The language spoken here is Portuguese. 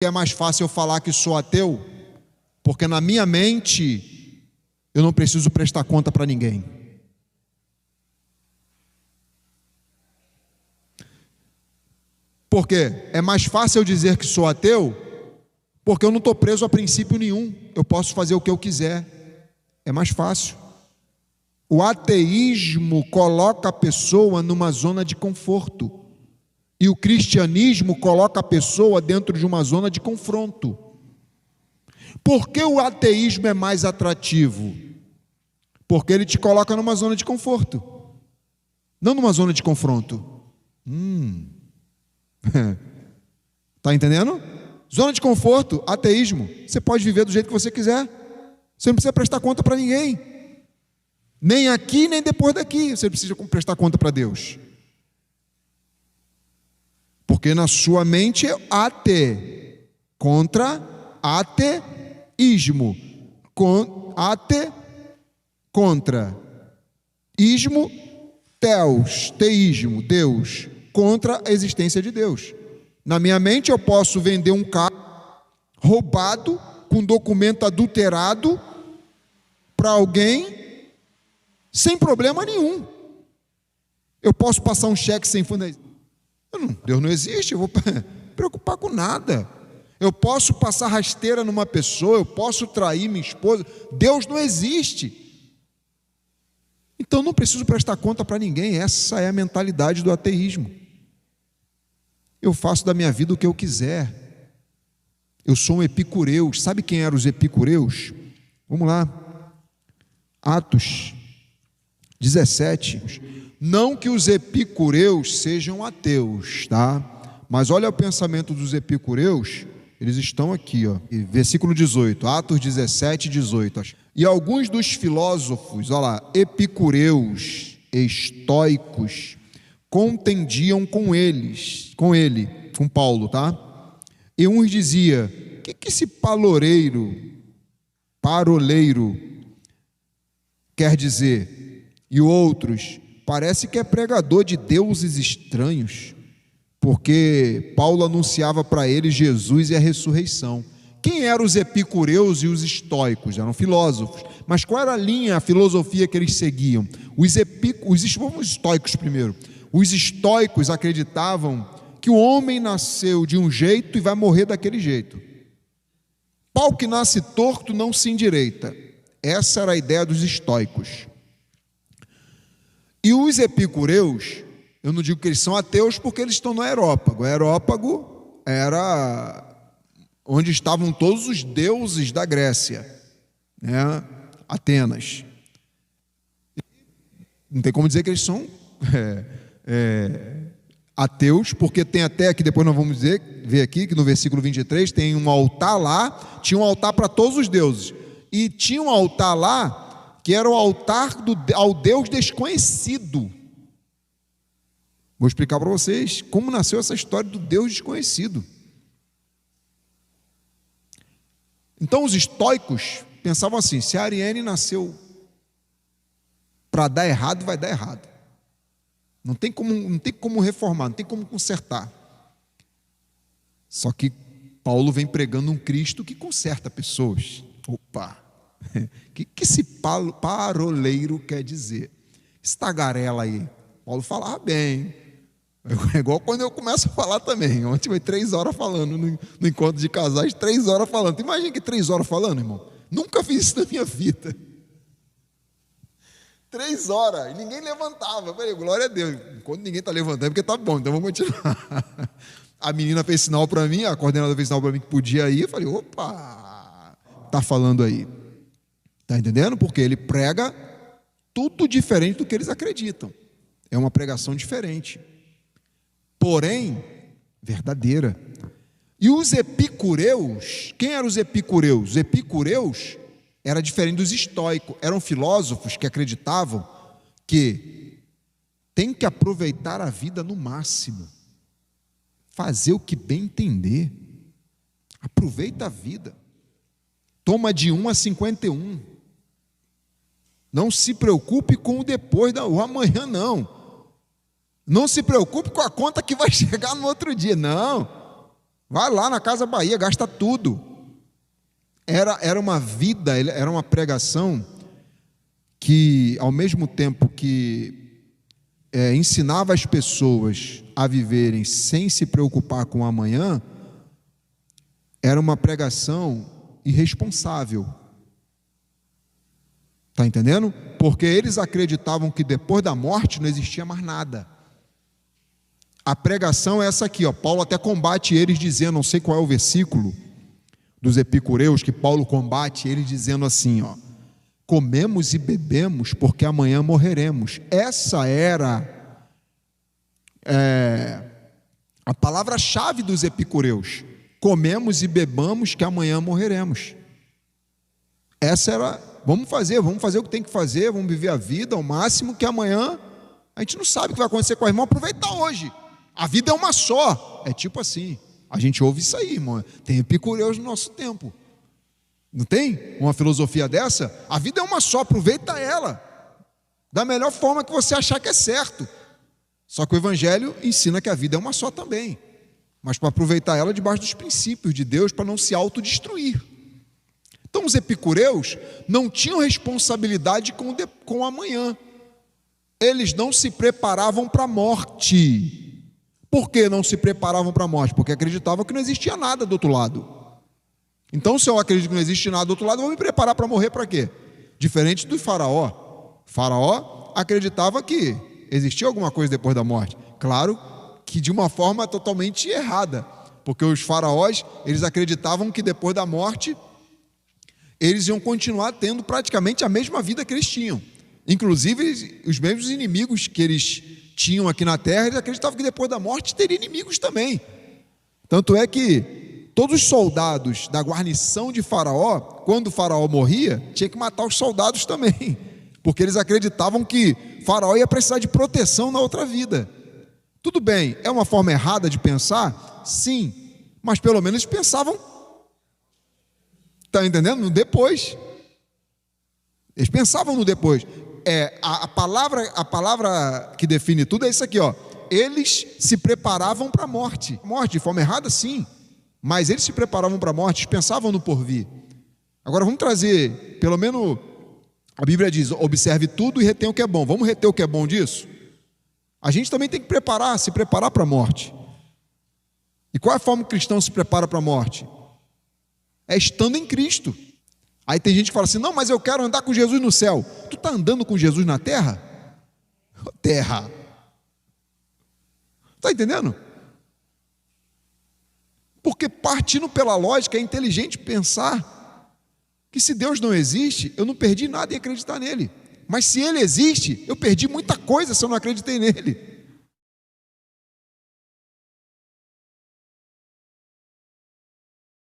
É mais fácil eu falar que sou ateu, porque na minha mente eu não preciso prestar conta para ninguém. Por quê? É mais fácil eu dizer que sou ateu, porque eu não estou preso a princípio nenhum. Eu posso fazer o que eu quiser. É mais fácil. O ateísmo coloca a pessoa numa zona de conforto. E o cristianismo coloca a pessoa dentro de uma zona de confronto. Por que o ateísmo é mais atrativo? Porque ele te coloca numa zona de conforto, não numa zona de confronto. Tá entendendo? Zona de conforto, ateísmo. Você pode viver do jeito que você quiser. Você não precisa prestar conta para ninguém. Nem aqui, nem depois daqui. Você precisa prestar conta para Deus. Porque na sua mente é ate contra ateísmo. Ate contra ismo, teos, teísmo, Deus, contra a existência de Deus. Na minha mente eu posso vender um carro roubado, com documento adulterado, para alguém, sem problema nenhum. Eu posso passar um cheque sem fundo. Deus não existe, eu vou me preocupar com nada. Eu posso passar rasteira numa pessoa, eu posso trair minha esposa. Deus não existe. Então não preciso prestar conta para ninguém. Essa é a mentalidade do ateísmo. Eu faço da minha vida o que eu quiser. Eu sou um epicureu. Sabe quem eram os epicureus? Vamos lá. Atos 17. Não que os epicureus sejam ateus, tá? Mas olha o pensamento dos epicureus. Eles estão aqui, ó. Versículo 18. Atos 17, 18. E alguns dos filósofos, olha lá, epicureus, estoicos, contendiam com Paulo, tá? E uns dizia: o que esse paroleiro quer dizer? E outros: parece que é pregador de deuses estranhos, porque Paulo anunciava para eles Jesus e a ressurreição. Quem eram os epicureus e os estoicos? Eram filósofos. Mas qual era a filosofia que eles seguiam? Os estoicos primeiro. Os estoicos acreditavam que o homem nasceu de um jeito e vai morrer daquele jeito. Pau que nasce torto não se endireita. Essa era a ideia dos estoicos. E os epicureus, eu não digo que eles são ateus porque eles estão no Areópago. O Areópago era onde estavam todos os deuses da Grécia, né? Atenas. Não tem como dizer que eles são ateus, porque tem até aqui, depois nós vamos ver aqui, que no versículo 23 tem um altar lá, tinha um altar para todos os deuses, e tinha um altar lá, que era o altar ao Deus desconhecido. Vou explicar para vocês como nasceu essa história do Deus desconhecido. Então os estoicos pensavam assim: se a Ariane nasceu para dar errado, vai dar errado. Não tem como reformar, não tem como consertar. Só que Paulo vem pregando um Cristo que conserta pessoas. Opa! O que esse paroleiro quer dizer? Esse tagarela aí. Paulo falava bem. É igual quando eu começo a falar também. Ontem foi 3 horas falando no encontro de casais, 3 horas falando. Tu imagina que 3 horas falando, irmão? Nunca fiz isso na minha vida. 3 horas, e ninguém levantava. Eu falei, glória a Deus. Enquanto ninguém está levantando, é porque está bom, então vamos continuar. A menina fez sinal para mim, a coordenadora fez sinal para mim que podia ir. Eu falei, opa, está falando aí. Está entendendo? Porque ele prega tudo diferente do que eles acreditam. É uma pregação diferente, porém verdadeira. E os epicureus, quem eram os epicureus? Os epicureus era diferente dos estoicos, eram filósofos que acreditavam que tem que aproveitar a vida no máximo, fazer o que bem entender, aproveita a vida, toma de 1 a 51, não se preocupe com o depois, o amanhã não se preocupe com a conta que vai chegar no outro dia, não, Vai lá na Casa Bahia, gasta tudo. Era uma vida, era uma pregação que, ao mesmo tempo que ensinava as pessoas a viverem sem se preocupar com o amanhã, era uma pregação irresponsável. Está entendendo? Porque eles acreditavam que depois da morte não existia mais nada. A pregação é essa aqui, ó. Paulo até combate eles dizendo, não sei qual é o versículo dos epicureus, que Paulo combate eles dizendo assim, ó: comemos e bebemos porque amanhã morreremos. Essa era a palavra-chave dos epicureus. Comemos e bebamos que amanhã morreremos. Essa era, vamos fazer o que tem que fazer, vamos viver a vida ao máximo, que amanhã a gente não sabe o que vai acontecer com a irmã, aproveita hoje. A vida é uma só. É tipo assim, a gente ouve isso aí, irmão. Tem epicureus no nosso tempo. Não tem uma filosofia dessa? A vida é uma só, aproveita ela da melhor forma que você achar que é certo. Só que o Evangelho ensina que a vida é uma só também, mas para aproveitar ela debaixo dos princípios de Deus, para não se autodestruir. Então os epicureus não tinham responsabilidade com o amanhã. Eles não se preparavam para a morte. Por que não se preparavam para a morte? Porque acreditavam que não existia nada do outro lado. Então, se eu acredito que não existe nada do outro lado, eu vou me preparar para morrer para quê? Diferente do faraó. O faraó acreditava que existia alguma coisa depois da morte. Claro que de uma forma totalmente errada, porque os faraós, eles acreditavam que depois da morte eles iam continuar tendo praticamente a mesma vida que eles tinham. Inclusive, os mesmos inimigos que eles tinham aqui na terra, eles acreditavam que depois da morte teria inimigos também. Tanto é que todos os soldados da guarnição de Faraó, quando o Faraó morria, tinha que matar os soldados também, porque eles acreditavam que Faraó ia precisar de proteção na outra vida. Tudo bem, é uma forma errada de pensar? Sim, mas pelo menos eles pensavam, está entendendo? No depois. Eles pensavam no depois. A palavra que define tudo é isso aqui, ó. Eles se preparavam para a morte. Morte de forma errada, sim, mas eles se preparavam para a morte, eles pensavam no porvir. Agora vamos trazer, pelo menos a Bíblia diz, observe tudo e retém o que é bom. Vamos reter o que é bom disso? A gente também tem que se preparar para a morte. E qual é a forma que o cristão se prepara para a morte? É estando em Cristo. Aí tem gente que fala assim, não, mas eu quero andar com Jesus no céu. Tu está andando com Jesus na terra? Terra. Está entendendo? Porque partindo pela lógica, é inteligente pensar que se Deus não existe, eu não perdi nada em acreditar nele. Mas se ele existe, eu perdi muita coisa se eu não acreditei nele.